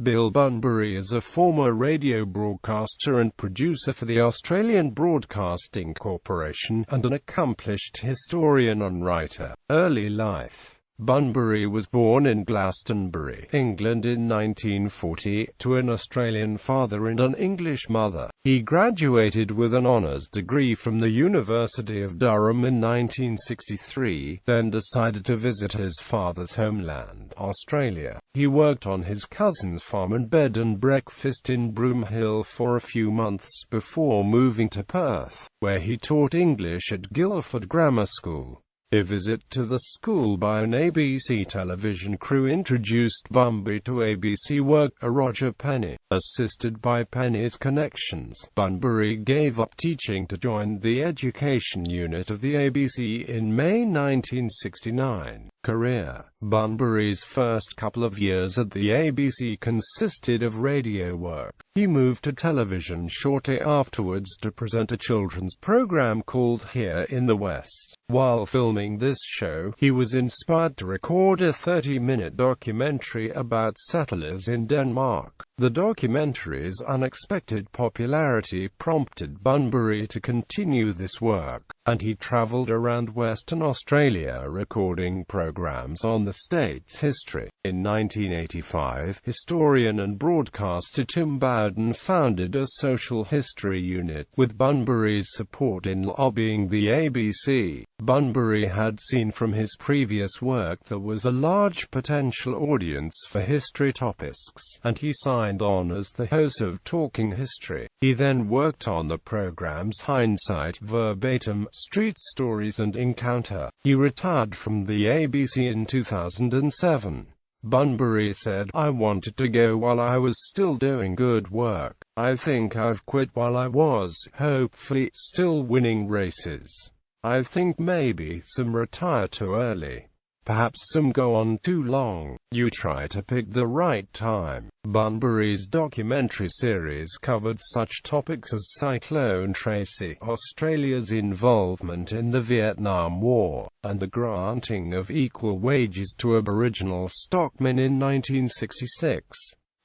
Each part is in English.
Bill Bunbury is a former radio broadcaster and producer for the Australian Broadcasting Corporation, and an accomplished historian and writer. Early life. Bunbury was born in Glastonbury, England in 1940, to an Australian father and an English mother. He graduated with an honours degree from the University of Durham in 1963, then decided to visit his father's homeland, Australia. He worked on his cousin's farm and bed and breakfast in Broome Hill for a few months before moving to Perth, where he taught English at Guildford Grammar School. A visit to the school by an ABC television crew introduced Bunbury to ABC worker Roger Penny. Assisted by Penny's connections, Bunbury gave up teaching to join the education unit of the ABC in May 1969. Career. Bunbury's first couple of years at the ABC consisted of radio work. He moved to television shortly afterwards to present a children's program called Here in the West. While filming this show, he was inspired to record a 30-minute documentary about settlers in Denmark. The documentary's unexpected popularity prompted Bunbury to continue this work, and he travelled around Western Australia recording programs on the state's history. In 1985, historian and broadcaster Tim Bowden founded a social history unit, with Bunbury's support in lobbying the ABC. Bunbury had seen from his previous work there was a large potential audience for history topics, and he signed on as the host of Talking History. He then worked on the programs Hindsight, Verbatim, Street Stories and Encounter. He retired from the ABC in 2007. Bunbury said, "I wanted to go while I was still doing good work. I think I've quit while I was, hopefully, still winning races. I think maybe some retire too early. Perhaps some go on too long. You try to pick the right time." Bunbury's documentary series covered such topics as Cyclone Tracy, Australia's involvement in the Vietnam War, and the granting of equal wages to Aboriginal stockmen in 1966.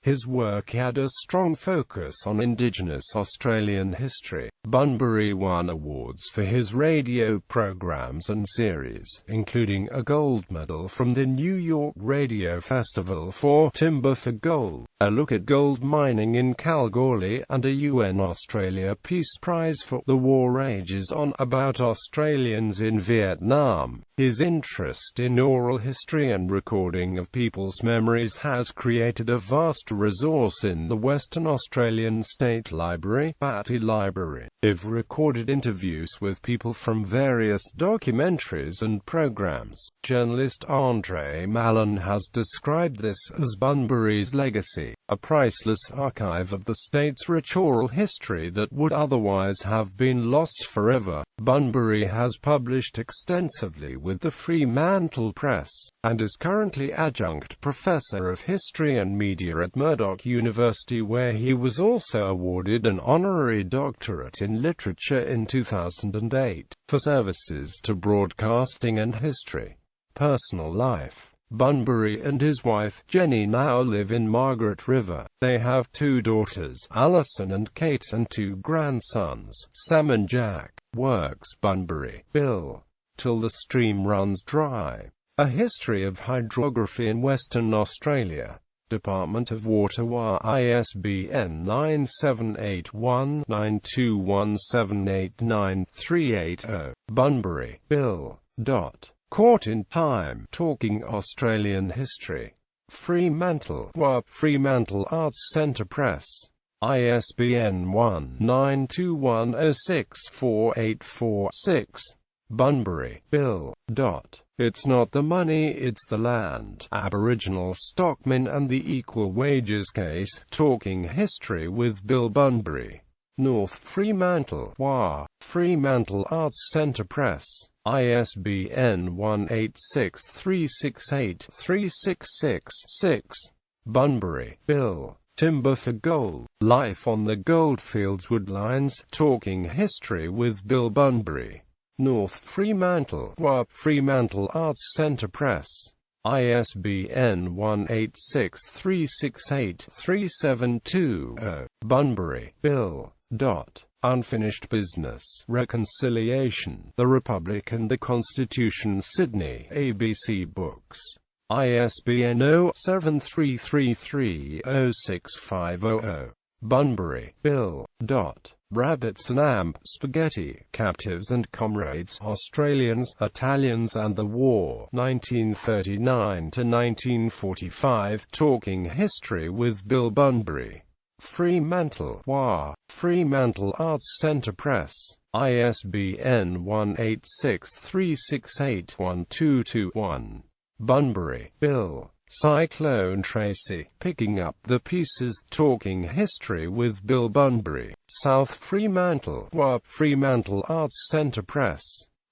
His work had a strong focus on Indigenous Australian history. Bunbury won awards for his radio programs and series, including a gold medal from the New York Radio Festival for Timber for Gold, a look at gold mining in Kalgoorlie, and a UN Australia Peace Prize for The War Rages On, about Australians in Vietnam. His interest in oral history and recording of people's memories has created a vast resource in the Western Australian State Library, Batty Library. I've recorded interviews with people from various documentaries and programs. Journalist Andre Mallon has described this as Bunbury's legacy, a priceless archive of the state's rich oral history that would otherwise have been lost forever. Bunbury has published extensively with the Fremantle Press, and is currently adjunct professor of history and media at Murdoch University, where he was also awarded an honorary doctorate in literature in 2008, for services to broadcasting and history. Personal life. Bunbury and his wife, Jenny, now live in Margaret River. They have 2 daughters, Alison and Kate, and 2 grandsons, Sam and Jack. Works. Bunbury, Bill. Till the Stream Runs Dry. A History of Hydrography in Western Australia. Department of Water. ISBN 978-1-921789380. Bunbury, Bill. Caught in Time. Talking Australian History. Fremantle, WA, Fremantle Arts Centre Press. ISBN 1-921064846. Bunbury, Bill. It's not the money, it's the land. Aboriginal Stockmen and the Equal Wages Case. Talking History with Bill Bunbury. North Fremantle, WA, Fremantle Arts Centre Press. ISBN 1-863683666. Bunbury, Bill. Timber for Gold. Life on the Goldfields Woodlines. Talking History with Bill Bunbury. North Fremantle, WA, Fremantle Arts Centre Press. ISBN 1-86368-3720. Bunbury, Bill. Unfinished Business, Reconciliation, The Republic and the Constitution, Sydney, ABC Books. ISBN 0-7333-06500. Bunbury, Bill. Rabbits and Spaghetti, Captives and Comrades, Australians, Italians and the War, 1939–1945, Talking History with Bill Bunbury. Fremantle, WA, Fremantle Arts Centre Press. ISBN 1-863681221. Bunbury, Bill. Cyclone Tracy, Picking Up the Pieces, Talking History with Bill Bunbury. South Fremantle, WA, Fremantle Arts Centre Press.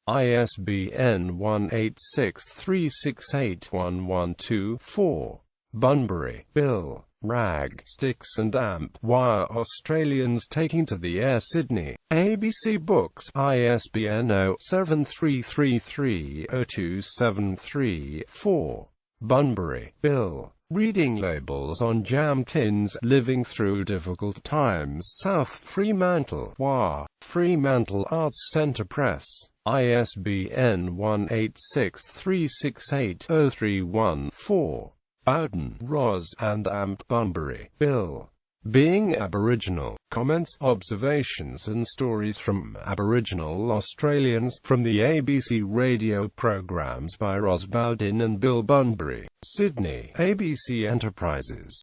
ISBN 1-863681124. Bunbury, Bill. Rag, Sticks and Amp, Why Are Australians Taking to the Air, Sydney, ABC Books. ISBN 0-7333-02734. Bunbury, Bill. Reading Labels on Jam Tins, Living Through Difficult Times, South Fremantle, WA, Fremantle Arts Centre Press. ISBN 1-86368-0314. Bowden, Ros, and Amp. Bunbury, Bill. Being Aboriginal, Comments, Observations and Stories from Aboriginal Australians, from the ABC radio programs by Ros Bowden and Bill Bunbury, Sydney, ABC Enterprises.